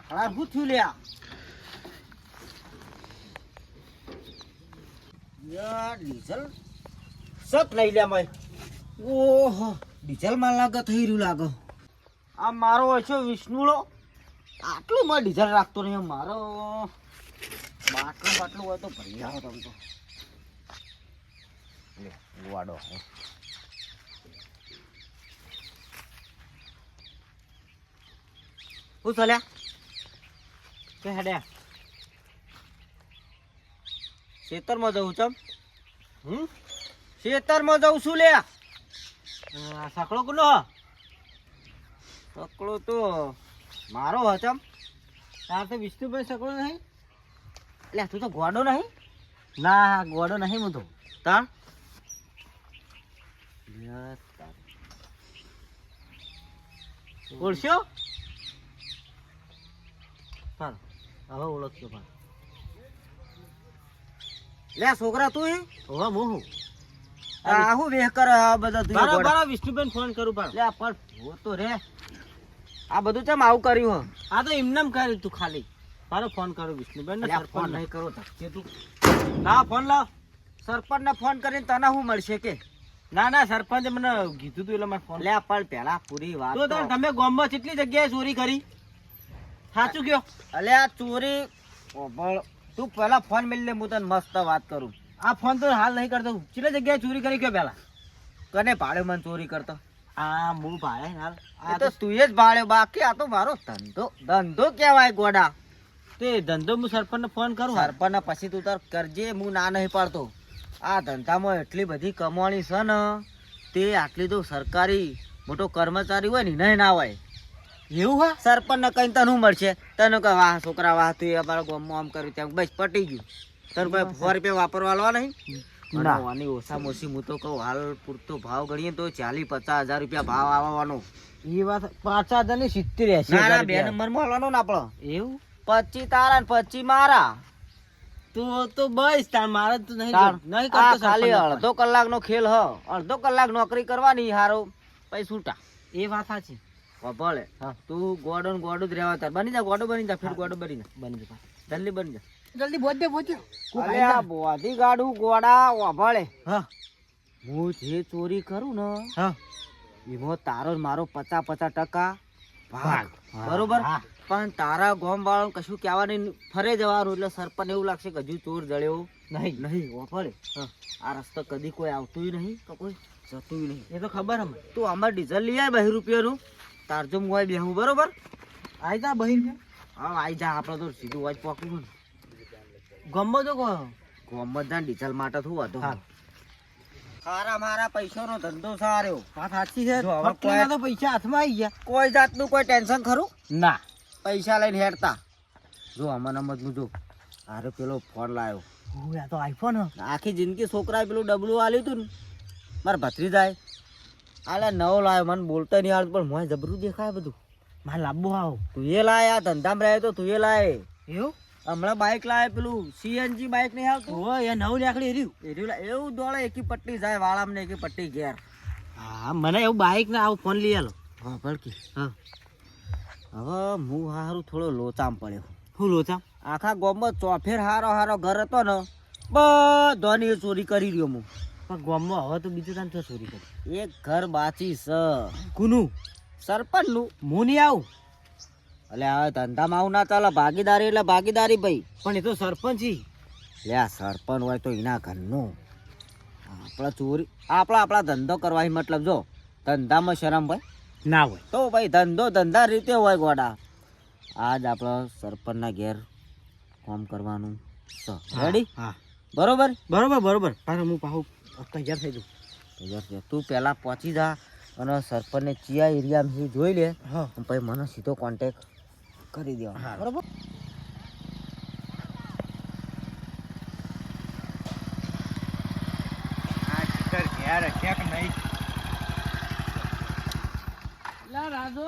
આખલા શું થયું લ્યા યાર ડીઝલ સત લઈ લ્યા મેં ઓહો ડીઝલ માં લાગે થઈ રહ્યું લાગે આ મારો હશે વિષ્ણુડો આટલું માં ડીઝલ રાખતો નહીં મારો બાટલું હોય તો ભરી આવો તમે તો લે વાડો હું ચાલ્યા કે હેડ્યા ખેતરમાં જવું ચમ ખેતરમાં જવું છું લે સકડો કોનો સકડો તો મારો હચમ તાર તો વિષ્ણુભાઈ સકડો નહીં એટલે તું તો ગોડો નહીં ના ગોડો નહીં હું તો તાર ઓળખ્યો ચાલ હવે ઓળખ્યો પણ લે છોકરા તું હવે હું આહું વેહ કર આ બધા તું બરાબર વિષ્ણુબેન ફોન કરું પણ લે પણ હો તો રે આ બધું ચમ આવું કર્યું આ તો એમનેમ કર્યું તું ખાલી મારો ફોન કરું વિષ્ણુબેન ને સરપંચ નહીં કરો કે તું ના ફોન લાવ સરપંચ ને ફોન કરીને તને શું મળશે કે ના ના સરપંચે મને કીધું તું એટલે મને ફોન લે પણ પહેલા પૂરી વાત તો તમે ગામમાં કેટલી જગ્યાએ ચોરી કરી સાચું કયો અલે આ ચોરી તું પહેલા ફોન મેલી લે હું તને મસ્ત વાત કરું આ ફોન તો હાલ નહીં કરતો કેટલી જગ્યાએ ચોરી કરી કયો પહેલા કને ભાડે મને ચોરી કરતો આ હું ભાડે હાલ આ તો તું જ ભાડે બાકી આ તો મારો ધંધો કહેવાય ગોડા તે ધંધો હું સરપંચને ફોન કરું સરપંચને પછી તું તાર કરજે હું ના નહીં પાડતો આ ધંધામાં એટલી બધી કમાણી છે ને તે આટલી તો સરકારી મોટો કર્મચારી હોય ને નહીં ના હોય એવું હા સરપંચને કઈ તને શું મળશે તને કહે વાહ છોકરા વાહ તું અમારા ગામમાં આમ કર્યું ત્યાં બસ પટી ગયું તને કોઈ 100 રૂપિયા વાપરવા લો નહીં આની ઓછામાં ઓછી હું તો કહું હાલ પૂરતો ભાવ ગણીએ તો 40-50 હજાર રૂપિયા ભાવ આવવાનો એ વાત 5,000 ની 70-80 બે નંબર માં હાલવાનો ને આપણો એવું 25 તારા ને 25 મારા તો બસ તાર મારે તો નહીં કરતો ખાલી અડધો કલાક નો ખેલ હ અડધો કલાક નોકરી કરવાની હારો પછી છૂટા એ વાત સાચી ભલે હા તું ગોડો જ રહેવા તાર બની જા ગોડો બની જા ફેર ગોડો બની જા જલ્દી બની જા જલ્દી બોધે અરે આ બોધી ગાડું ગોડા ઓભળે હા હું જે ચોરી કરું ને હા એમાં તારો મારો 50% ભાગ બરોબર પણ તારા ગામ વાળો કશું કહેવા નહીં ફરે જવાનું એટલે સરપંચ એવું લાગશે કે હજુ ચોર જળ્યો નહીં ઓફળે આ રસ્તો કદી કોઈ આવતું નહીં તો કોઈ જતું નહીં એ તો ખબર હમ તું અમારે ડીઝલ લઈ આય 2 રૂપિયાનું તારજો મોય બેહું બરોબર આઈ જા 2 રૂપિયા હા આઈ જા આપણે તો સીધું વાજ પકડું ગમો તો ગમત જા ડીઝલ માટે શું હતો ખારા મારા પૈસાનો ધંધો સારો વાત સાચી છે ફટલીના તો પૈસા હાથમાં આવી ગયા કોઈ જાતનું કોઈ ટેન્શન ખરું ના પૈસા લઈને હેડતા જો અમન જો આરે પેલો ફોન લાવ્યો આ તો આઈફોન આખી જિંદગી છોકરાએ પેલું ડબલું આલ્યું હતું ને મારા ભત્રીજાએ આલે નવો લાવ્યો મને બોલતો નહીં આવડતું પણ મોય જબરું દેખાય બધું મારે લાવવું આવ તું એ લાય આ ધંધામાં રહે તો તું એ લાય એવું હમણાં બાઇક લાવે પેલું સીએનજી બાઇક નહીં આવતું હોય એ નવું નીકળી એર્યું એવું દોડે એકી પટ્ટી જાય વાળામાં એકી પટ્ટી ઘેર હા મને એવું બાઇક ને આવું ફોન લઈ આલો હા ભડકી હા હવે હું હારું થોડો લોચામ પડ્યો શું લોચામ આખા ગામમાં ચોફેર હારો ઘર હતો ને બધાની ચોરી કરી રહ્યો હું પણ ગામમાં હવે તો બીજું તાન ચોરી કરી એક ઘર બાચી છે કોનું સરપંચનું હું નહીં આવું એટલે હવે ધંધામાં આવું ના ચાલે ભાગીદારી એટલે ભાગીદારી ભાઈ પણ એ તો સરપંચ લે સરપંચ હોય તો એના ઘરનું આપણા ચોરી આપણા ધંધો કરવાની મતલબ જો ધંધામાં શરમ ભાઈ ના હોય તો ભાઈ ધંધા રીતે હોય ગોડા આજ આપણા સરપંચના ઘેર કામ કરવાનું રેડી હા બરોબર હું પાછું તૈયાર થઈ જાઉં તું પહેલાં પહોંચી જા અને સરપંચને ચિયા એરિયામાં જોઈ લે પછી મને સીધો કોન્ટેક્ટ કરી દેવાનો બરોબર રાજુ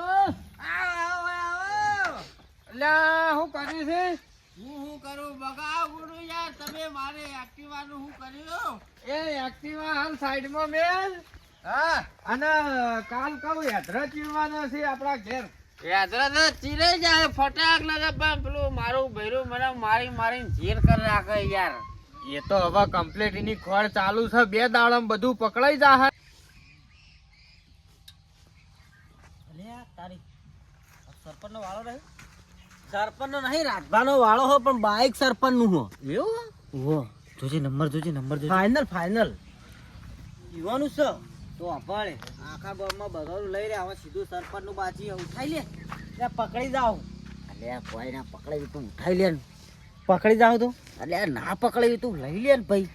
હું કર્યું છે હું કરું બગાવું યાર તમે મારે એક્ટિવાનું હું કર્યું એ એક્ટિવા હાલ સાઈડમાં મેલ હા અને કાલ કહું હેદરા ચીરવાનો છે આપણા ઘેર યાત્રા તો ચીરે જાય ફટાક ના પેલું મારું ભૈરું મને મારીને ઝેર કરી રાખે યાર. એ તો હવે કમ્પ્લીટ એની ખોળ ચાલુ છે, 2 દાડામાં બધું પકડાઈ જાય. તારી સરપંચનો વાળો રહે? સરપંચનો નહીં, રાજભાનો વાળો હો, પણ બાઈક સરપંચનું હો. એવું હો? જોજે નંબર જોજે. ફાઇનલ જીવાનું છે તો અપાડે આખા ગામમાં બધાનું લઈ રહ્યા. હવે સીધું સરપંચનું બાજી ઉઠાઈ લે. ત્યાં પકડી જાવ. અલ્યા કોઈ ના પકડાવી તું ઉઠાઈ લે. પકડી જાવ તો અલ્યા ના પકડાવી તું લઈ લે ને ભાઈ.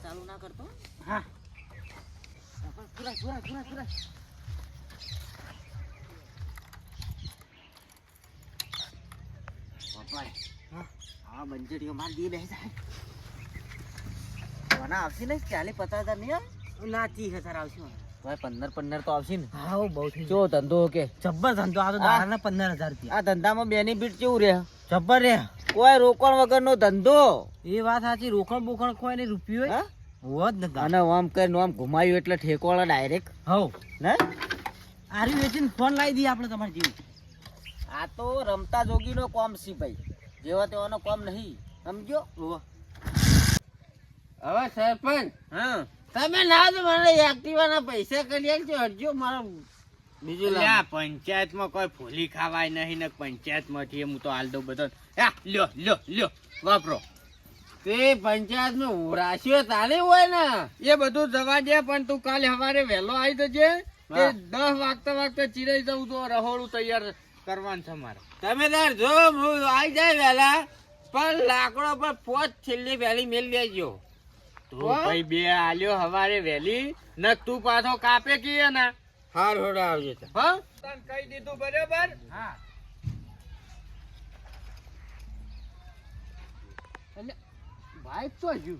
ચાલુ ના કરતો. હા પૂરા. હા બંજડીઓ માર દી બે જાય. કોના આવશે ને 40-50 હજાર નહીં? ના 30,000 આવશે. 15 તો આવશે ને. હા બહુ થઈ જો ધંધો કે જબ્બર ધંધો. આ તો દાડાના 15,000 રૂપિયા. આ ધંધામાં બેનિફિટ કેવું રે? જબ્બર રે. કોઈ રોકણ વગરનો ધંધો. એ વાત સાચી. રોકણ બોકણ કોઈ ને રૂપિયો હોત ને. અને આમ કરીને આમ ઘુમાયું એટલે ઠેકોળા ડાયરેક્ટ. હવ ને આરી વેચીને ફોન લાવી દઈએ આપણે તમારે જેવું. આ તો રમતા જોગીનો કોમ છે ભાઈ, જેવા તેવાનો કોમ નહીં, સમજો. હવે સરપંચ હા તમે ના તો મને એક્ટિવાના પૈસા કરી આપજો. હરજો મારો બીજું અલ્યા પંચાયતમાં કોઈ ફૂલી ખાવાય નહીં ને પંચાયતમાંથી હું તો હાલ દઉં બધો. લ્યો વાપરો. તે પંચાયતમાં રાશિઓ તારી હોય ને એ બધું જવા દે, પણ તું કાલે સવારે વહેલો આવી જજે. તે 10 વાગતા ચીરાઈ જવું તો રહોડું તૈયાર કરવાનું છે મારે. તમે તાર જો હું આવી જાય વહેલા, પણ લાકડો પર 5 છેલ્લી વહેલી મેલ લેજો. તું ભાઈ 2 આલ્યો સવારે વહેલી ન તું પાછો કાપે કીએ ને. હાર હોડા આવજો. હા તને કહી દીધું બરાબર. હા ભાઈ તો હજુ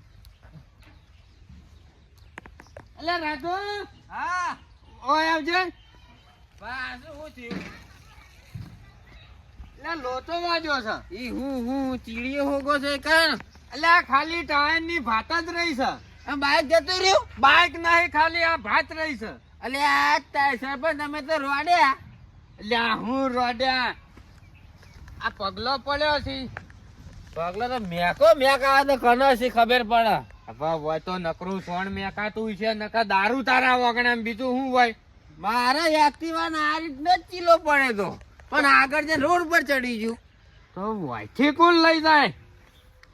અલ્યા રાધો. હા ઓય આવજે. પાછું શું થયું? એટલે લોચો વાજો છે. ઈ હું ચીડીયો હોગો છે કાન. એટલે ખાલી ટાયર ની ભાત જ રહી છે. આ બાઈક જતું રહ્યું. બાઈક નહીં, ખાલી આ ભાત રહી છે. અલે આ સરપંચ તમે તો રોડ્યા. એટલે હું રોડ્યા આ પગલો પડ્યો છે. પગલો તો મેક આવે તો કનો છે ખબર પડે. હવે હોય તો નકરું સોણ મેકાતું છે, નકા દારૂ તારા વગણામાં બીજું શું હોય. મારે એક્ટિવા ના આ રીતનો જ ચીલો પડે તો, પણ આગળ જે રોડ પર ચડી ગયું. તો વાયથી કોણ લઈ જાય?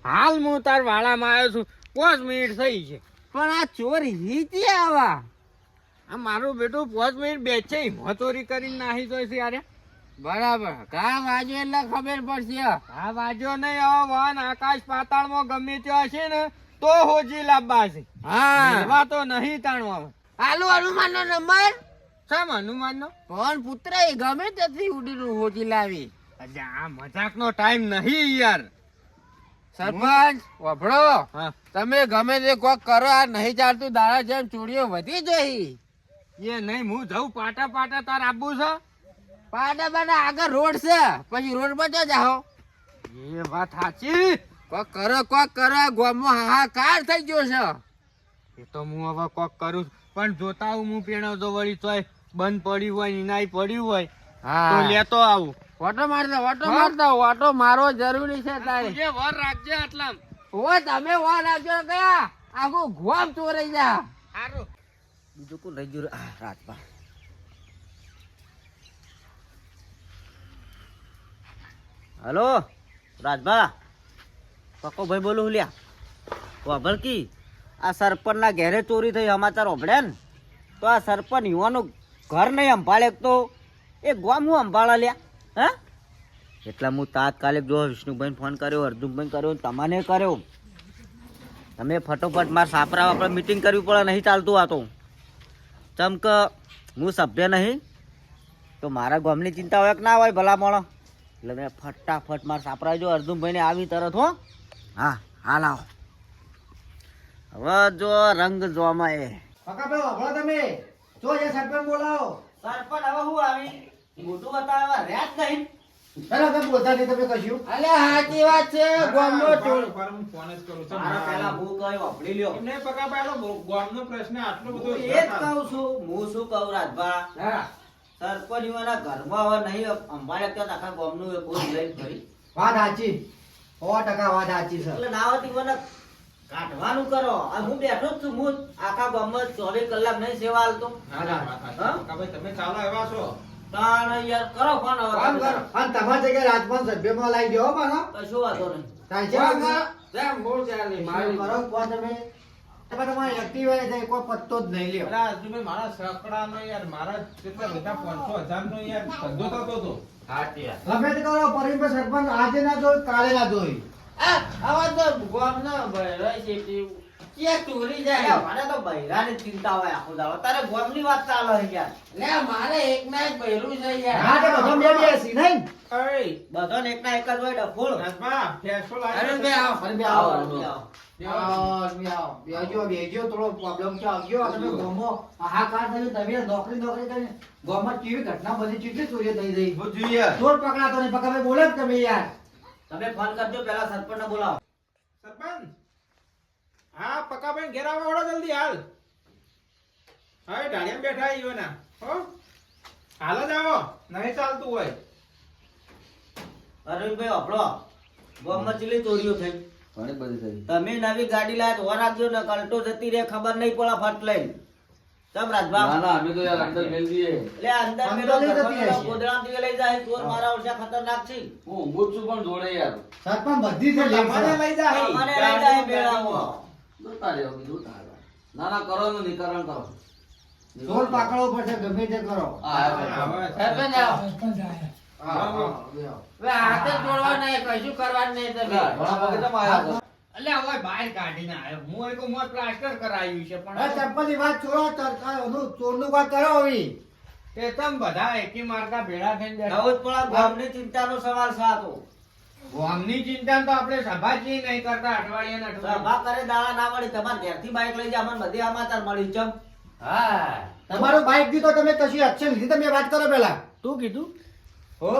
હાલ હું તાર વાળામાં આવ્યો છું, 5 મિનિટ થઈ છે. પણ આ ચોર હીતી આવા. આ મારું બેટું 5 મિનિટ બેચે ચોરી કરીને નાહી જોઈ છે યાર. બરાબર. ઘા વાજો એટલે ખબર પડશે. આ વાજો નહીં, હવે વન આકાશ પાતાળમાં ગમે ત્યાં હશે ને તો હોજી લાવવા છે. હા એવા તો નહીં તાણવા. આલુ હનુમાન નો નંબર સામ હનુમાન નો પણ પુત્ર એ ગમે ત્યાંથી ઉડીને હોજી લાવી. આ મજાક નો ટાઈમ નહીં યાર. સરપંચ વભળો, હા તમે ગમે તે કોક કરો, આ નહીં ચાલતું. દાડા જેમ ચોરીઓ વધી જઈ. એ નહીં, હું જઉં પાટા તાર આબુ છે. પાડા બાડા આગળ રોડ છે, પછી રોડ પર તો જાઓ. એ વાત સાચી. કોક કરો ગામમાં હાહાકાર થઈ ગયો છે. એ તો હું હવે કોક કરું, પણ જોતા હું પેણો તો વળી તોય બંધ પડ્યું હોય નિનાઈ પડ્યું હોય તો લેતો આવું. ઓટો મારતો મારો જરૂરી છે તારે. જે વર રાખજે આટલા. ઓ તમે વા રાખજો કયા આખું ગોમ ચોરાઈ જા. સારું. બીજું કોણ રહી ગયું? રાજભા. હલો રાજભા, પક્કો ભાઈ બોલું લ્યા. વાભળ કી આ સરપંચ ના ઘેરે ચોરી થઈ સમાચાર ઓભળ્યા ને, તો આ સરપંચ યુવાનું ઘર નહીં સંભાળે તો એ ગામ હું સંભાળા લ્યા. હા એટલે હું તાત્કાલિક જો વિષ્ણુભાઈને ફોન કર્યો, અર્જુનભાઈ કર્યો, તમને કર્યો. તમે ફટોફટ મારા સાપરા આપણે મીટિંગ કરવી પડે, નહીં ચાલતું આ તો. ચમ કે હું સભ્ય નહીં તો મારા ગામની ચિંતા હોય કે ના હોય ભલા મોણો. એટલે મેં ફટાફટ મારા સાપરા જો અર્જુનભાઈને આવી તરત હો. હા હાલ આવો. હવે જો રંગ જોવામાં એ તમે જો સરપંચ બોલાવો. સરપંચ હવે હું આવી મોટું બતાવવા રહ્યા જ નહીં. ચાલો તમે બોલતા નહીં તમે કશું અલ્યા સાચી વાત છે ગામનો ચોર ફોન જ કરું છું મારા પહેલા હું કયો વાપરી લ્યો એમને પકાભાઈ ગામનો પ્રશ્ન આટલો બધો હું એ જ કહું છું હું શું કહું રાજભા હા સરપંચીઓના ઘરમાં હવે નહીં અંબાડે ત્યાં આખા ગામનું એ બોલ લઈને ફરી વાત સાચી 100% વાત સાચી છે એટલે ના હોતી મને કાઢવાનું કરો આ હું બેઠો જ છું હું આખા ગામમાં 24 કલાક નહીં સેવા હાલતો પકાભાઈ તમે ચાલો એવા છો તાણ યાર કરો ફોન હવે કામ કરો અને તમારી જગ્યાએ રાજપંચ સભ્યમાં લાવી દેવો પાછો કશું વાંધો નહીં થાય છે જેમ બોલ ચાલે મારું કરો કો તમે તમારી એક્ટિવા જાય કોઈ પત્તો જ નહીં લ્યો અલા અર્જુનભાઈ મારા સકડાનો યાર મારા કેટલા બધા 500,000 નો યાર ધંધો થતો હતો ગમે તે કરો પરિમભાઈ સરપંચ આજે ના જોઈ કાલે ના જોઈ આવા તો ગામના બૈરા છે તે ક્યાં ચોરી જાય મને તો બૈરાની ચિંતા હોય આખો દાડો તારે ગામની વાત ચાલે છે યાર લે મારે એક ના એક બૈરું છે યાર હા તે બધો બે બે સી નહીં અરે બધાને એક ના એક જ હોય ડફોળ રાજભા ફેસો અરે બે આવો અરે બે આવો, આવો બેજો થોડો પ્રોબ્લેમ છે આવજો તમે ગોમો હાહાકાર થયો તમે નોકરી કરીને ગોમમાં કેવી ઘટના બધી કેટલી ચોરી થઈ ગઈ હું જોઈએ ચોર પકડાતો નહીં પકડે બોલે જ તમે યાર તમે ફોન કરજો પેલા સરપંચને બોલાવો સરપંચ હા પકાભાઈ ઘેર આવો વળો જલ્દી હાલ હા ઢાળિયામાં બેઠા ઈઓના હો હાલ જ આવો નહીં ચાલતું હોય અરવિંદભાઈ આપણો ગામમાં ચીલી ચોરીઓ થઈ ઘણી બધી થઈ તમે નવી ગાડી લાયા તો રાખજો ને કલટો જતી રહે ખબર નહીં પડે ફટ લઈને તમ રાજભા ના ના અમે તો યાર અંદર મેલ દઈએ એટલે અંદર અંદર મેલો લઈ જતી ઘરમાં મેલો હશે. ગોદડામાં દીવે લઈ જાય ચોર મારા ઓરસા ખતરનાક છે હું ઊંઘું જ છું પણ જોડે યાર સરપંચ બધી છે તમને લઈ જાય મને લઈ જાય મેળામાં જોતા રહ્યો બીજું તારા ના ના કરો નું નિકરણ કરો ચોર પકડવો પડશે ગમે તે કરો હા આવ્યો. સરપંચ આવો હવે હાથે જોડવા નહીં કશું કરવાનું નહીં તમે ઘણા પગે કેમ આયા છો? અલ્યા હવે બહાર કાઢીને આવ્યો હું એક મોર પ્લાસ્ટર કરાવ્યું છે હવે પણ ચપ્પલની વાત છોડો ચોરનું વાત કરો હવે તે તમ બધા એકી માર્કા ભેળા થઈને બેઠા. નવું જ પણ ગામની ચિંતાનો સવાલ છે આ તો ગામની ચિંતા તો આપણે સભાજી નહીં કરતા અઠવાડિયે ને અઠવાડિયે. સભા કરે દાડા ના મળી તમારે ઘેરથી બાઈક લઈ જાય અમને બધી સમાચાર મળી ચમ હા તમારું બાઈક દીધો તમે કશી એક્શન લીધી તમે વાત કરો પેલા તું કીધું હો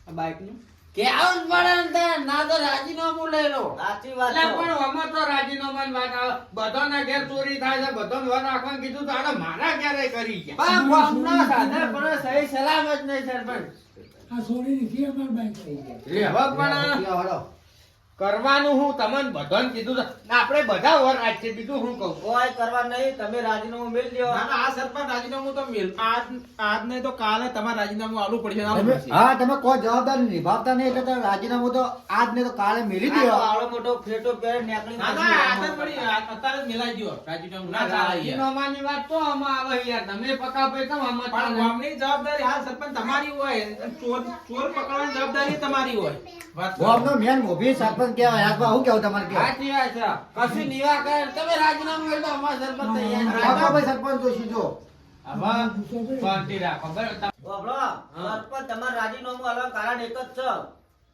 આ બાઈક નું કે આવું જ પડે ને તાર, ના તો રાજીનામું લઈ લો સાચી વાત એટલે છે. પણ આમાં તો રાજીનામાની વાત આવે. બધાના ઘેર ચોરી થાય છે બધાને વર રાખવાનું કીધું તો આને મારા ક્યારે કરી ગયા પણ ગામના સાધન પણ સહી સલામત નહીં સરપંચ લે હવે પણ કરવાનું હું તમને બધાને કીધું છે. ને આપણે બધા વર રાખીએ બીજું હું કહું કોઈ કરવા નહીં તમે રાજીનામું મેલ દો ના ના આ સરપંચ રાજીનામું તો મેલ આજ નહીં તો કાલે તમારે રાજીનામું આલવું પડશે આલવું તમે- પડશે. હા તમે કોઈ જવાબદારી નિભાવતા નહીં એટલે તમે રાજીનામું તો આજ ને તો કાલે મેલી આ તો દો આવડો મોટો ફેટો પહેરે નીકળી ના ના આજ જ પડી અત્યારે જ મેલાઈ ગયો રાજીનામું ના ચાલે યાર. રાજીનામાની વાત તો આમાં આવે યાર તમે પકાભાઈ તો આમાં પણ ચાલે. ગામની જવાબદારી હાલ સરપંચ તમારી હોય ચોર ચોર પકડવાની જવાબદારી તમારી હોય વાત કરો. ગામનો મેન મોભી સરપંચ કહેવાય હાથમાં હું કેવું તમારે કહેવાય સાચી વાત છે. કશું નિરાકરણ તમે રાજીનામું મેળવો અમારા સરપંચ તૈયાર છે. બાપાભાઈ સરપંચ જોશી જો હવે શાંતિ રાખો બરાબર. બાબલો, સરપંચ તમારે રાજીનામું આલવાનું કારણ એક જ છે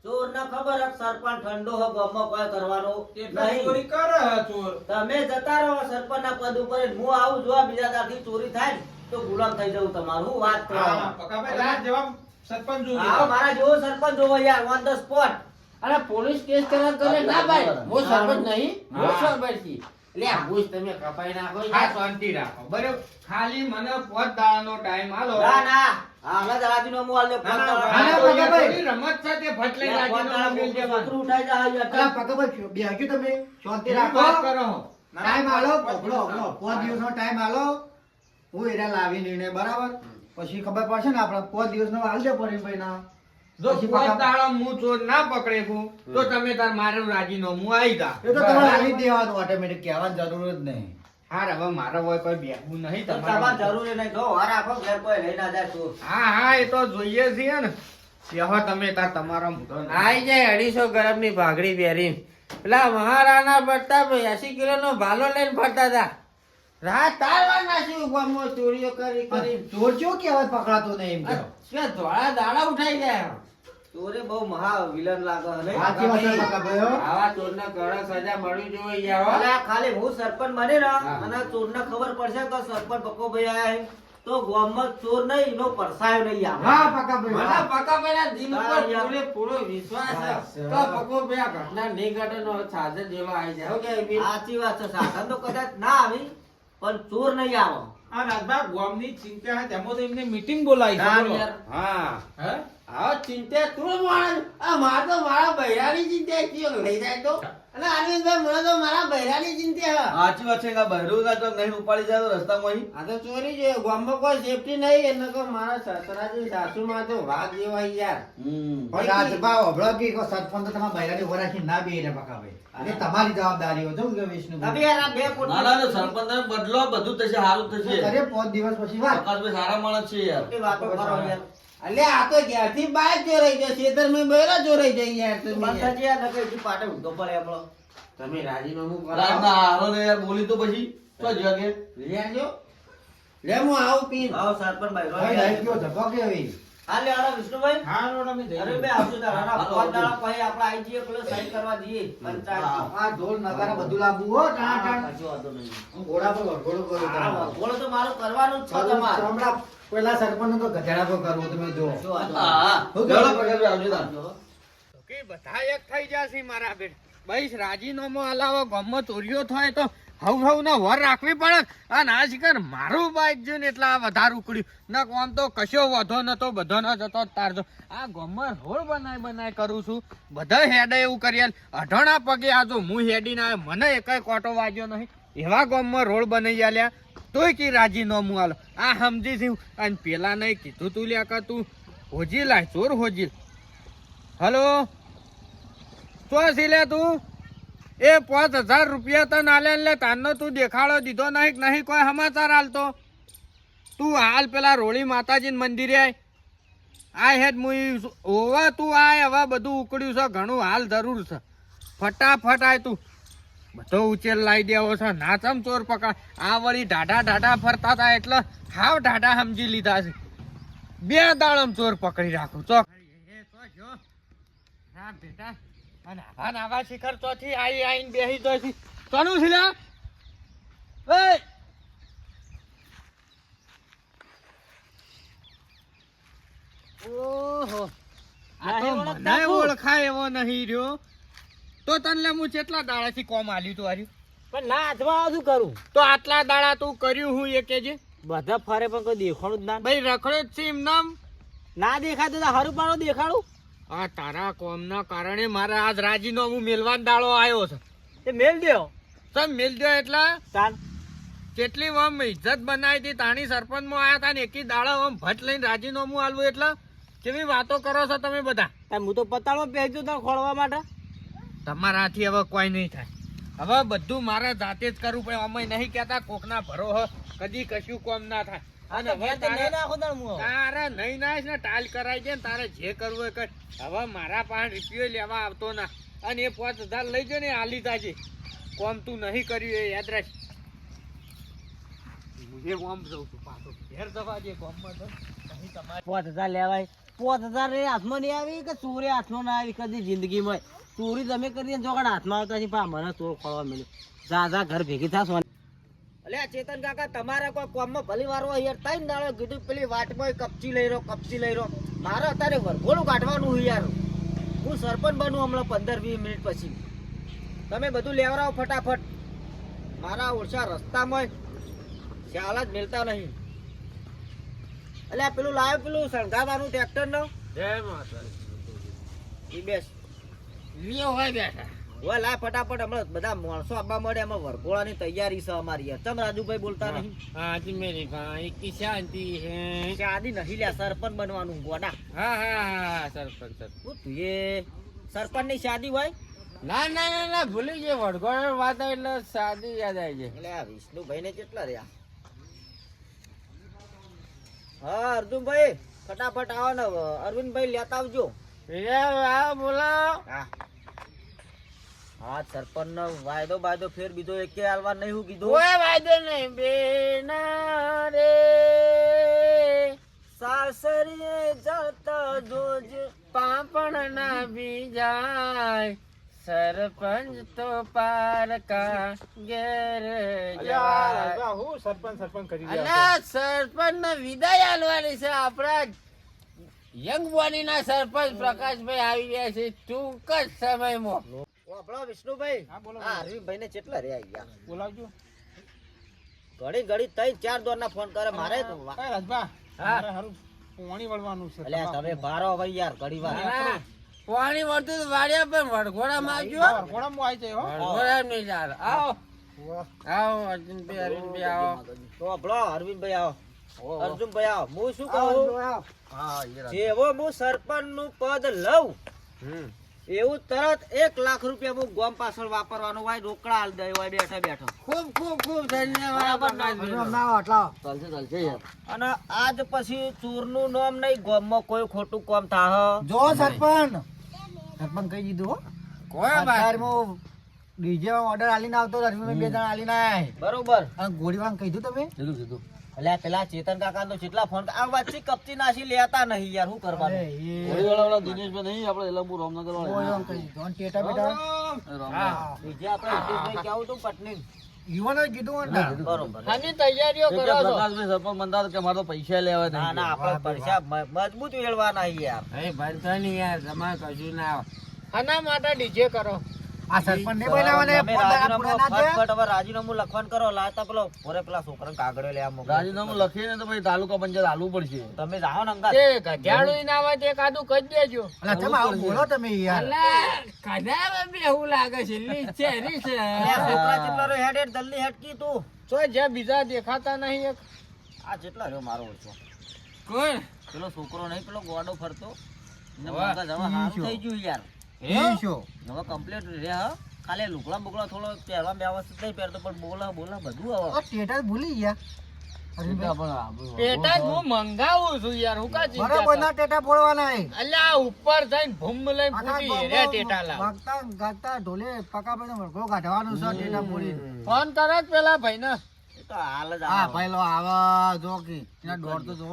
ચોરને ખબર જ સરપંચ ઠંડો હો ગામમાં કોઈ કરવાનો એટલે નહીં. ચોરી કરે ચોર તમે જતા રહો સરપંચના પદ ઉપર હું આવું જોવા બીજા દાડથી ચોરી થાય ને તો ગુલામ થઈ જવું તમારું હું વાત કરો હા પકાભાઈ રાત જવાબ સરપંચ હા, જોઈએ મારા જેવો સરપંચ જોવો યાર ઓન ધ સ્પોટ અરે પોલીસ કેસ કરવા કરે ના ભાઈ હું સરપંચ નહીં હું હા. સરપંચ છું લે ભૂસ તમે કપાઈ નાખો હા શાંતિ રાખો બરાબર. ખાલી મને 5 દાડાનો ટાઈમ આલો. ના ના હાલ જ રાજીનામું આલ દે ના, ના, આ ના, તો પકાભાઈ. યાર થોડી રમત છે તે ફટ લઈ રાજીનામું મેલ દેવાનું. છોકરું ઉઠાઈ જાય અલા પકાભાઈ બેહજો તમે શાંતિ એવી વાત રાખો કરો. ટાઈમ આલો પકડો પકડો 5 દિવસનો ટાઈમ આલો હું એરા લાવી નિર્ણય બરાબર પછી ખબર પડશે ને આપણે 5 દિવસનો આલ દે પરિભાઈ ના જો પછી 5 પકા- દાડા હું ચોર ના પકડે છું, તો તમે તાર મારું રાજીનામું આઈ જા. એ તો તમારે આલી જ દેવાનું ઓટોમેટિક કહેવાની જરૂર જ નહીં હાર હવે મારો હોય કોઈ બેહવું નહીં તમારે તમારે. જરૂરી નહીં જો વાર આખો ઘેર કોઈ લઈ ના જાય ચોર હા હા એ તો જોઈએ છીએ ને બેહો તમે તાર તમારો મુદ્દો નહીં. આઈ જાય 250 ગરમની ભાગડી પહેરી પેલા મહારાણા પ્રતાપ 80 કિલોનો ભાલો લઈને ફરતા હતા રાત તારવા નાખ્યું ગામમાં ચોરીઓ કરી કરી ચોર ચો કહેવાય પકડાતો નહીં એમ કહો. કે ધોળા દાડા ઉઠાઈ જાય ચોરે બહુ મહા વિલન લાગે હે નહીં? સાચી વાત છે પકાભાઈ હો. આવા ચોરને કડક સજા મળવી જોઈએ યાર હો. અલા, ખાલી હું સરપંચ બને ને હા. અને ચોરને ખબર પડશે કે સરપંચ પક્કો ભાઈ આયા છે, તો તો ગામમાં ચોર નહીં એનો પરસાયો નહીં આવે. હા પકાભાઈ મને હા. પકાભાઈના દિલ ઉપર હા, યાર. પૂરેપૂરો વિશ્વાસ છે. બસ, તો પકોભાઈ આ ઘટના નહીં ઘટે નો સાજર જેલો આવી જાય. હો કે બી? સાચી વાત છે. સાધન તો કદાચ ના આવી પણ ચોર નહીં આવે. આ રાજભા ગામની ચિંતા છે તેમાં તો એમને મીટિંગ બોલાવી છે, ના બોલો. યાર. હા હે? આવો ચિંતા તું માણસ આ માર તો મારા બૈરાની ચિંતા કયો લઈ જાય તો અને અરવિંદભાઈ મને તો મારા બૈરાની ચિંતા હે. સાચી વાત છે કે આ બહેરું ના તો નહીં ઉપાડી જાય તો રસ્તામાં આ તો ચોરી છે ગામમાં કોઈ સેફટી નહીં એને તો મારા સસરાજી સાસુમાં તો વાઘ જેવા યાર. પણ રાજભા ઓભળો કે કો સરપંચ તો તમારા બૈરાની ઉભા રાખી ના બેહી રે પકાભાઈ. એટલે તમારી જવાબદારી હોય જો કે વિષ્ણુભાઈ. તમે યાર આ બે પોટલી- ના ના સરપંચ બદલો બધું થશે સારું થશે અરે 5 દિવસ પછી વાત. પ્રકાશભાઈ સારા માણસ છે યાર પોટલી વાતો કરો યાર. એટલે આ તો ક્યાંથી બાઈક ચોરાઈ જાય ખેતરમાં બૈરા ચોરાઈ જાય યાર તમે યાર. માતાજી યાર નકર હજી પાટે ઊંધો પડે આપણો. તમે રાજીનામું કરાવો. રાતના હારો ને યાર બોલી તો પછી તો જગે લઈ આવજો. લે હું આવું પીન. આવો સરપંચ ભાઈ ભાઈ લાઈટ ગયો ધબ્બો કે હવે. હા લે આવો વિષ્ણુભાઈ. હા રોડ અમે જઈએ. અરે બે આવજો તારા ના હાલો, ફોન દાડા આવજો. પછી આપણે આઈ જઈએ પેલો સાઈન કરવા જઈએ પંચાયત. આ ઢોલ નગારા બધું લાવવું હો ટાણ ટાણ. કશો વાંધો નહીં. હું ઘોડા પર વરઘોડો કરું હા, તમારો. વરઘોડો તો મારું કરવાનું જ છે તમારે. હમણાં પેલા સરપંચ તો ગધેડા પર કરવું તમે જો. કશો વાંધો હા નહીં. હા ચાલો પ્રકાશભાઈ આવજો તાર. આવજો. કે બધા એક થઈ જશે મારા બેટ ભાઈ રાજીનામું અલાવો ગામમાં ચોરીઓ થાય તો હવ ના વર રાખવી પડે અને આ શિખર મારું બાઈક જોઈને એટલે આ વધારે ઉકળ્યું ના આમ તો કશો વધો નતો બધો ન જતો તારજો આ ગામમાં રોડ બનાય કરું છું બધા હેડે એવું કરી અઢાણા પગે આ જો હું હેડીને આવ્યો મને એકાય કોટો વાગ્યો નહીં એવા ગામમાં રોડ બનાવી આલ્યા તોય કી રાજીનામું આલો આ સમજી છું અને પેલા નહીં કીધું તું લ્યા કે તું હોજી લાય ચોર હોજી હલો તો લે તું એ 5000 રૂપિયા તને આલે લે તારનો તું દેખાડો દીધો નહીં કોઈ સમાચાર હાલતો તું હાલ પેલા રોળી માતાજી મંદિરે આય હેડ મુઈ ઓવા તું આય હવે બધું ઉકળ્યું છે ઘણું હાલ જરૂર છે ફટાફટ આય તું બધો ઉચેલ લાવી દેવો છે નાચમ ચોર પકડ આ વળી ઢાઢા ફરતા હતા એટલે હાવ ઢાઢા સમજી લીધા છે 2 દાડમ ચોર પકડી રાખું ચોક બેટા અને આવા શિખર ચોથી આઈને બેહી તો કોનું છે લ્યા એ ઓહો આ તો મને ઓળખાય એવો નહીં રહ્યો તો તને લે હું કેટલા દાડાથી કોમ આલ્યું તું આર્યું પણ ના હાથમાં શું કરું તો આટલા દાડા તું કર્યું હું એ કેજે બધા ફરે પણ કોઈ દેખાડું જ ના. ભાઈ રખડે જ છે એમ નામ ના દેખાતું તો હારું પાડો દેખાડું. આ તારા કોમના કારણે મારા આજ રાજીનામું મેલવાન દાડો આવ્યો છે તે મેલ દ્યો તમે મેલ દો એટલે તાન. કેટલી આમ ઇજ્જત બનાવી હતી તાણી સરપંચમાં આયા હતા ને એકી દાડો આમ ભટ લઈને રાજીનામું આલવું એટલે કેવી વાતો કરો છો તમે બધા હું તો પતાળમાં પહેરજો તને ખોળવા માટે. તમારાથી હવે કોઈ નહીં થાય હવે બધું મારે જાતે જ કરવું પડે અમે નહીં કહેતા કોકના ભરો કદી કશું કોમ ના થાય અને હવે તારે નહીં નાખ ને ટાલ કરાઈ જાય ને તારે જે કરવું એ કર હવે મારા પાસે રૂપિયો લેવા આવતો ના અને એ 5000 લઈ જાય ને હાલી તાજે કોમ તું નહીં કર્યું એ યાદ રાખ હું કોમ જઉં છું પાછો ઘેર જવા દે કોમમાં તો નહીં તમારે 5000 લેવાય. 5000 રે હાથમાં નહીં આવી કે ચોરી હાથમાં ના આવી કદી જિંદગીમાં. ચોરી તમે કરી જો હાથમાં આવતા છે મને ચોર ખોળવા મળ્યું. જા ઘર ભેગી થાશો. અલ્યા ચેતન કાકા તમારા કોઈ કોમમાં ભલી વાર હોય યાર 3 દાડો કીધું પેલી વાટમાં કપચી લઈ રહ્યો મારે અત્યારે વરઘોડું કાઢવાનું હોય યાર. હું સરપંચ બનું હમણાં 15-20 મિનિટ પછી. તમે બધું લેવરાવો ફટાફટ. મારા ઓછા રસ્તામાં ખ્યાલ જ મિલતા નહીં. અલ્યા પેલું લાવ્યો પેલું શણગારવાનું ટ્રેક્ટર નો જય માતા ઈ બેસ લ્યો હોય બેઠા ઓય લાય ફટાફટ. હમણાં બધા માણસો આવવા મળે એમાં વરઘોડાની તૈયારી છે અમારી યાર. ચમ રાજુભાઈ બોલતા નહીં. आज मेरे भाई की शांति है શાદી નહીં લ્યા સરપંચ બનવાનું ગોડા. हाँ हाँ हाँ सरपंच सर હું તું એ સરપંચ ની શાદી હોય ના ના ના ના ભૂલી ગયો વડગોળ વાત આવે એટલે શાદી યાદ આવી જાય એટલે આ વિષ્ણુભાઈ ને કેટલા રહ્યા. હા અર્જુનભાઈ ફટાફટ આવો ને અરવિંદભાઈ લેતા આવજો. બોલાવો હા હા સરપંચ નો વાયદો ફેર બીજો એક હાલવા નહીં હું કીધું. કોઈ વાયદો નહીં બેના રે સાસરીએ જતા જોજ પાપણ ના બી જાય સરપંચ તો પારકા ઘેર અલ્યા, જવાય. રાજભા, હું સરપંચ કરી રહ્યા અલ્યા સરપંચ ને વિદાય આલવાની છે. આપણા યંગ બોડી ના સરપંચ પ્રકાશભાઈ આવી ગયા છે ટૂંક જ સમયમાં. આપણો વિષ્ણુભાઈ હા, બોલો, આ હરવીભાઈ ને કેટલા રે આઈ ગયા બોલાવજો. ઘડી ઘડી 3-4 દોર ના ફોન કરે મારે તો કઈ રાજભા, હા. મારે હારું પોણી વળવાનું છે. અલ્યા તમે બારો હવે યાર ઘડી વાર હા, પાણી મળતું તો વાડિયા પણ વડઘોડામાં આવજો. વળગોળામાં આવી જાય, હો. વડઘોડા નહીં ચાલે. આવો વાહ. આવો અર્જુનભાઈ, અરવિંદભાઈ આવો. તો આપણો અરવિંદભાઈ આવો અર્જુનભાઈ આવો હું શું કહું જેવો હું સરપંચ નું પદ લઉં એવું તરત 1 લાખ રૂપિયા હું ગોમ પાછળ વાપરવાનું હોય રોકડા હાલ દે હોય બેઠા બેઠા ખૂબ ખૂબ ખૂબ ધન્યવાદ પ્રકાશભાઈ. અને આજ પછી ચોર નું નામ નહીં ગોમ માં કોઈ ખોટું કામ થાહ જો સરપંચ કહી દીધું હો કોઈ વાત ડીજે ઓર્ડર આલીને આવતો રશ્મિ બે જણા આલીને આય બરોબર અને ગોળીવાળાને કીધું તમે અલ્યા પેલા ચેતન કાકા તો કેટલા ફોન આ વાતથી કપચી નાસી લેતા નહીં યાર શું કરવાનું ગોળીવાળાને કહી દીધું અને ટેટા બેટા બીજે આપણે હિતેશભાઈ કેવું તું પટની યુવાનો કીધું ને બરોબર આની તૈયારીઓ કરો છો. ના ના આપણે પૈસા મજબૂત વેળવાના યાર એ ભણતો નહીં યાર, તમારે કશું ના આવે. આના માટે ડીજે કરો. આ સરપંચ ને બનાવવાને તમે રાજીનામું ફટફટ હવે રાજીનામું લખવાનું કરો લાતા પેલો પોરે પેલા છોકરાને કાગળિયો લે આમ તમે જાઓ ને અંગાત તે ગધેડું ના આવે તે કાદું કહી દેજો. અલા તમે આવું બોલો તમે યાર અલા, કદાવે બી એવું લાગે છે. લીસ છે, રીસ છે. અલ્યા છોકરા જેટલા રો હેડ હેડ જલ્દી હેડકી તું તો જ્યાં બીજા દેખાતા નહીં એક. આ જેટલા રહ્યો મારો ઓળખો કોણ? પેલો છોકરો નહીં પેલો ગોડો ફરતો એને વાહ. મગજ હવે હારું થઈ ગયું યાર ઈ શું હવે કમ્પ્લીટ રે હ ખાલી લુગડા બુગડા થોડો પહેરવા વ્યવસ્થિત નહીં પહેરતો પણ બોલા બોલા બધું હવે આ ટેટા ભૂલી ગયા પેટા જ હું મંગાવું છું યાર. હું કા ચિંતા બરાબર કરું? ના ટેટા ફોડવાના હે અલ્યા ઉપર જઈને ભૂમ લઈને આખા ફૂટી રે ટેટા લાવ. વાગતા ગાતા ઢોલે પકાભાઈને વળગો કાઢવાનું છે ટેટા ફોડી ફોન કરો જ પેલા ભાઈ ને. એ તો હાલ જ હા આવે. ભાઈ લો આવા જો કે એના દોડ તો જો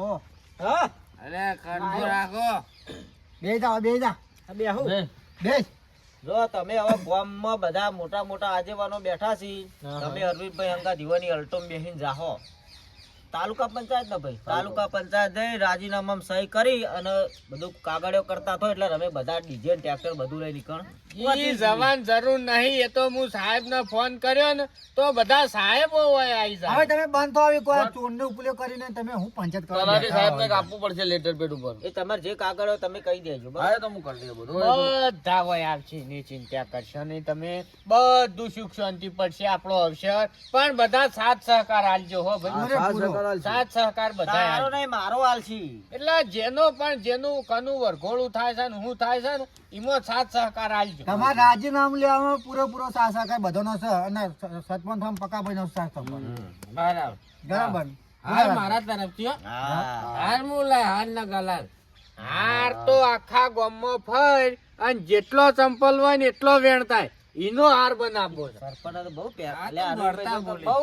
હા અરે કંઠો રાખો. બે જા બેહું બે જો તમે હવે ગામમાં બધા મોટા મોટા આગેવાનો બેઠા છી તમે અરવિંદભાઈ અંગા દીવાની અલ્ટોમ બેહીને જાહો તાલુકા પંચાયત ને ભાઈ તાલુકા પંચાયત જઈ રાજીનામામાં સહી કરી અને બધું કાગળિયો કરતા થો એટલે અમે બધા ડીજે ટ્રેક્ટર બધું લઈ નીકળ ઈ જવાન જરૂર નહીં. એ તો હું સાહેબ ને ફોન કર્યો ને તો બધા સાહેબો હોય આવી હવે જાય. તમે બંધ થો આવી કોઈ ચોરને ઉપલ્યો કરીને તમે હું પંચાયત કરવા એ તમારે જે કાગળિયો તમે કહી દેજો બરાબર? બધા હોય આવશે ની ચિંતા કરશો નહીં તમે. બધું સુખ શાંતિ પડશે આપણો અવસર. પણ બધા સાથ સહકાર આલજો હો ભાઈ. સાથ સહકાર બધા તારો આલજો. નહીં મારો આલસી એટલે જેનો પણ જેનું કનું વરઘોડું થાય છે ને હું થાય છે ને એમાં સાથ સહકાર આલજો. તમારે રાજીનામું લેવામાં પૂરો સાહસકાર બધાનો છે અને સરપંચ થમ પકાભાઈનો સાથ બરાબર. બરાબર હાર મારા તરફથી હો. હા હાર મુલા હાર ના ગલાલ. હાર તો આખા ગામમાં ફર અને જેટલો ચંપલ હોય ને એટલો વેણ થાય એનો હાર બનાવવો છે. સરપંચ તો બહુ પ્યાર આ તો એટલે મળતા અરવિંદભાઈ તો બોલે. બહુ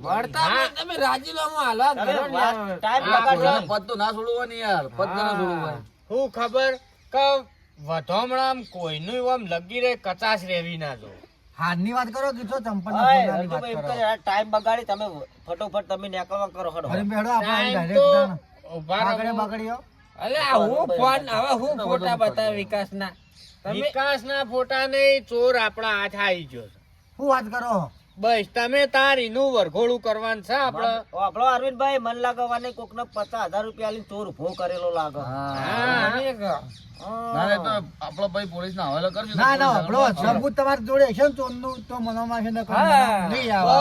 વળતા નહીં, તમે રાજીનામું હાલો તમે કરો ને વાત યાર. ટાઈમ હા, બગાડશો. હું ખબર કે વધોમણામ કોઈનું આમ લગી રહે કચાશ રેવી ના જો. હારની વાત કરો કે છો ચંપલ ઓય, અર્જુનભાઈ, એમ કરે, આ ટાઈમ બગાડી તમે ફટોફટ તમે નીકળવા કરો હડો બેડો આપણે ટાઈમ તો ડાયરેક્ટ ઉભા બગડે રહો. બગડ્યો અલે આ હું ફોન હવે હું ફોટા બતાવ વિકાસના. વિકાસના ફોટા નહીં, ચોર આપણા હાથ આવી ગયો છે. શું વાત કરો બસ તમે તાર એનું વરઘોડું કરવાનું છે આપડે. આપણો અરવિંદભાઈ મન લાગવાની કોકને 50,000 રૂપિયા આલીને ચોર ઉભો કરેલો લાગે ના ના આપણો સબૂત તમારી જોડે છે ને ચોરનું તો મનોમાં છે ને કોઈ નહીં આવે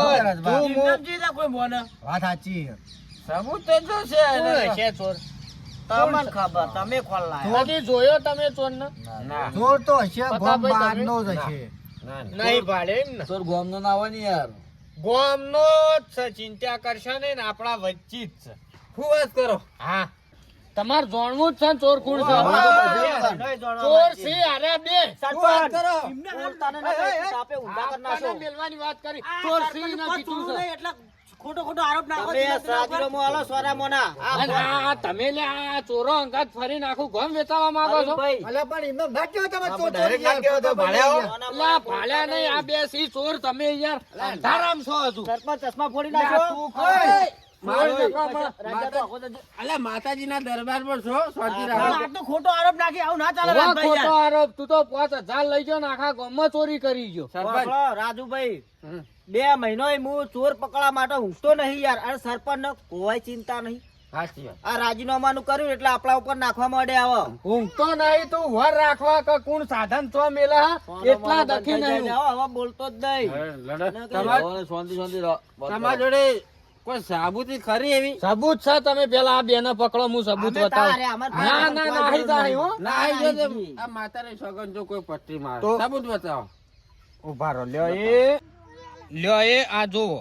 વાત સાચી સબૂત તો જો છે ચોર. તમને ખબર તમે ખોલ લાયા કદી જોયો તમે ચોર ને? ના ચોર તો હશે ગોમ પકાભાઈ બહારનો જ તમે? હશે નહીં ભાડે એમ ને. ગોમનો જ છે, ચિંતા કરશો ને આપણા વચ્ચે જ છે. શું વાત કરો હા તમારે જાણવું જ છે ને ચોર કોણ છે. નહીં જાણવા ચોર માંગીએ. છે અરે બે. સરપંચ, બોલતા ને ના કઈ તાપે ઊંધા કરી નાખો. આપણને મેલવાની વાત કરી. ચોર છે ને કીધું છે. ખોટો આરોપ નાખો અને આ તમે લે આ ચોરો અંગાત ફરીને આખું ગામ વેચાવા માંગો છો અલ્યા પણ એમને ના કહેવાય તમે ચોર direct ના કહેવાય તો ભાડ્યા હો. લા ભાલ્યા નહીં આ બે સી ચોર તમે યાર અંધારામ છો હજુ સરપંચ ચશ્મા ફોડી લા, નાખો તું કોઈ અલ્યા માતાજીના દરબારમાં છો શાંતિ પણ આ તો ખોટો આરોપ નાખી આવું ના ચાલે વા રાજભાઈ ખોટો યાર. આરોપ તું તો 5000 લઈ ગયો ને આખા ગામમાં ચોરી કરી ગયો વાપરો, રાજુભાઈ 2 મહિનો હું ચોર પકડવા માટે ઊંઘતો નહીં યાર અને સરપંચ ને કોઈ ચિંતા નહીં સાચી વાત. આ રાજીનામાનું કર્યું એટલે આપણા ઉપર નાખવા માંડે આવો ઊંઘતો નહીં તું વર રાખવા કે કોણ સાધન તો મેલા એટલા દખી નહીં હવે બોલતો જ નહીં તમારા જોડે કોઈ સાબુતી ખરી એવી સબૂત છે તમે પેલા આ બેને પકડો હું સબૂત અમે બતાવું તારે, અમાર પાસે ના ના નાહી જાય હો ના આવી ગયો તો આ માતાને સગન જો કોઈ પટ્ટી મારે તો- સાબુત બતાવો. ઉભા રહો લ્યો એ આ જોવો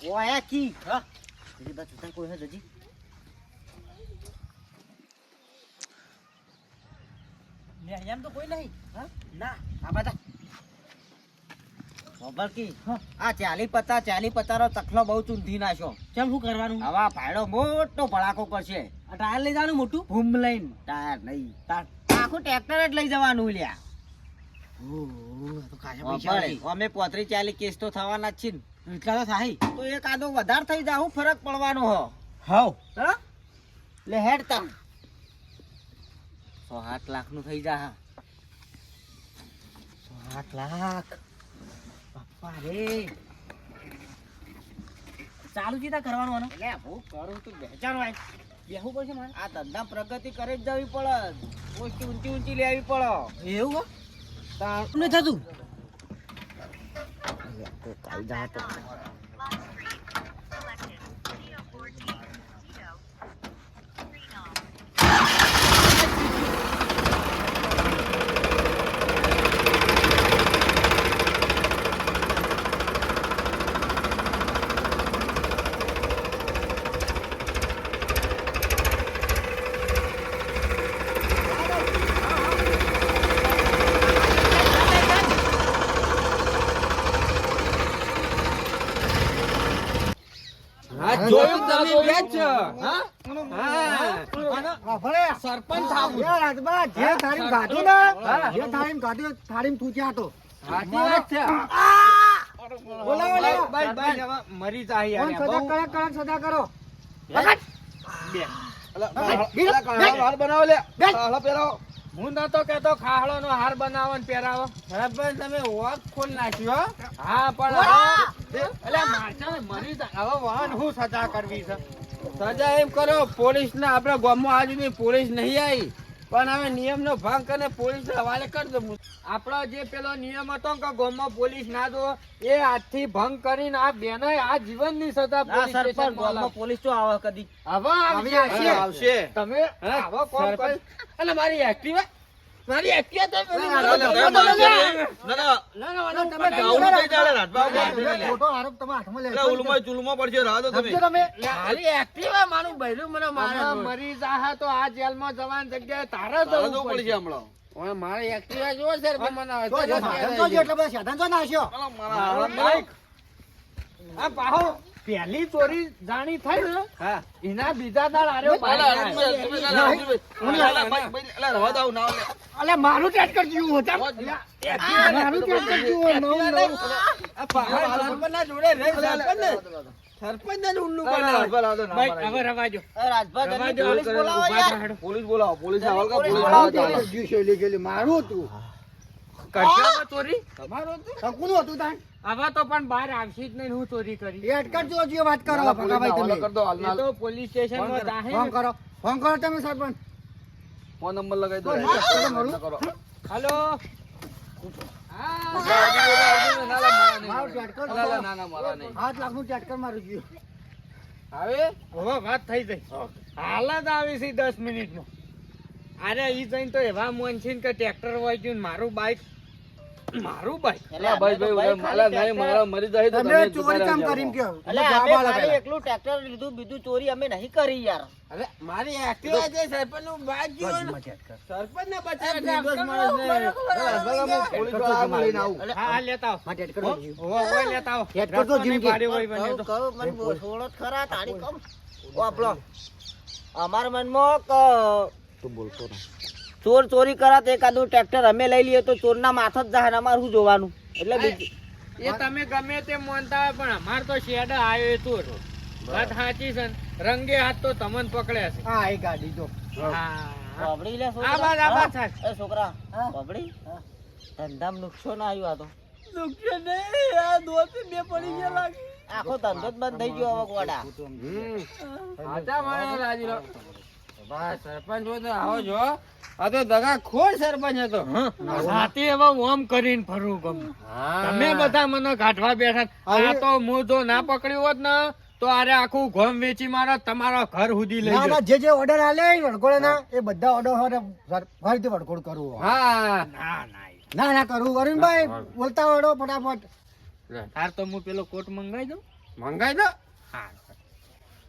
ઓયા કી હા બીજી બાજુ જતા કોઈ હે જજી લે એમ તો કોઈ નહીં હા ના આ બધા ખબર કી આ 40 50 નો તખલો બહુ ચૂંધી નાખ્યો કેમ શું કરવાનું હવે આ ભાડો મોટો ભડાકો કરશે આ ટાયર લઈ જવાનું મોટું ભૂમ લઈને ટાયર નહીં આખું ટ્રેક્ટર જ લઈ જવાનું લ્યા અમે 35-40 કેસ તો થવાના જ છે ને એટલા તો થાય તો એક આદો વધારે થઈ જાય હું ફરક પડવાનો હો હાવ હા લે હેડ તમ 108 લાખ નું થઈ જા 108 લાખ બાપા રે ચાલુ ચીતા કરવાનું આનો લે હું કરું તું બેચાણો આય બેહું પડશે મારે આ ધંધા પ્રગતિ કરી જ જવી પડે પોસ્ટ ઊંચી લેવી પડે એવું હો તાણ ને થતું કાઈ જાતો આ જોયું તમે બે જ છો. હા સરપંચ થાવું સાચી વાત છે. બસ બસ હવે મરી જાય યાર હું નતો કેતો ખાહડો નો હાર બનાવો ને પહેરાવો સરપંચ તમે વોક ખોલ નાખ્યો હો. હા પણ એટલે મારતા મરી જાય હવે વાહન હું સજા કરવી છે સજા એમ કરો પોલીસ ના આપડા ગામમાં આજ સુધી પોલીસ નહીં આવી પણ હવે નિયમ નો ભંગ કરીને પોલીસ હવાલે કરી દો. આપણો જે પેલો નિયમ હતો કે ગામમાં પોલીસ ના દો એ આજથી ભંગ કરીને આ બેને આ જીવનની સજા પોલીસ સ્ટેશનમાં લાવો. પોલીસ તો આવે કદી હવે આવશે. તમે આવો કોમ કરો. એટલે મારી એક્ટિવા મારી એક્ટિવા મારું બૈરું મને મારે મરી જાહે તો આ જેલમાં જવાની જગ્યાએ તારે જવું પડશે હવે મારી એક્ટિવા જોવો છે મને આ પાહો પહેલી ચોરી જાણી થઈ ને હા એના બીજા દાડ આર્યો મારું ટેટ કરજો હવે રવાજો મારું હતું કરશામાં ચોરી કોનું હતું તાન હવે તો પણ બહાર આવશે જ નહીં હું ચોરી કરી એ અટકજો જે વાત કરો ભગાભાઈ તમે એ તો પોલીસ સ્ટેશનમાં જાહે ફોન ને. કરો ફોન કરો તમે સરપંચ ફોન નંબર લગાવી દો હલો મારું ટેટ કર ના ના મારા નહીં 7 લાખનું ટેટ કર મારું ગયું હવે હવે વાત થઈ ગઈ હાલ જ આવી છે 10 મિનિટમાં અરે ઈ જઈને તો એવા મોન છે ને કે ટ્રેક્ટર હોય ગયું ને મારું બાઈક મારું બાઈક એટલે અમે તો ભાઈ ખાલી tractor- તમે ચોરી કામ કરીને કયો એટલે અમે ખાલી એકલું ટ્રેક્ટર લીધું બીજું ચોરી અમે નહીં કરી યાર. અરે મારી એક્ટિવા છે સરપંચ નું બાઈક ગયો ને સરપંચ ને બચાવ્યા નિર્દોષ માણસને. હા લેતા આવો ઓય લેતા આવો રસ્તો પાડ્યો હોય બને તો. કહું મને છોડો જ ખરા તાળી કમ ઓ આપણો અમારા મનમાં ચોર ચોરી કરા તો એકાદું ટ્રેક્ટર અમે લઈ લઈએ તો ચોરના માથે જ જાય ને અમારે શું જોવાનું એટલે બીજું એ તમે ગમે તે માનતા હોય પણ અમાર તો શેડ આવ્યો એ તું વાત સાચી છે ને. રંગે હાથ તો તમને પકડ્યા છે. હા એ ગાડી જો હા બાબડી લે આ બાદ છોકરા સાહેબ. એ છોકરા બાબડી ધંધામાં નુકસાન આવ્યું આ તો આખો ધંધો જ બંધ થઈ ગયો હવે ગોડા. સાચા માણસ રાજીનો. બસ સરપંચ હોય તો આવો જો. આ તો દગા ખોર સરપંચ હતો. સાથે હવે ઓમ કરીને ફરવું ગમે. તમે બધા મને કાઢવા બેઠા. આ તો હું જો ના પકડ્યું હોત ને તો આરે આખું ગોમ વેચી મારા તમારા ઘર સુધી લઈ ના જાય. ના જે ઓર્ડર આલે વડકોળ ના એ બધા ઓર્ડર ફરીથી વડકોળ કરવું હા ના ના ના ના કરવું વરુણભાઈ બોલતા વડો ફટાફટ તાર તો હું પેલો કોટ મંગાઈ દઉં. મંગાઈ દો. હા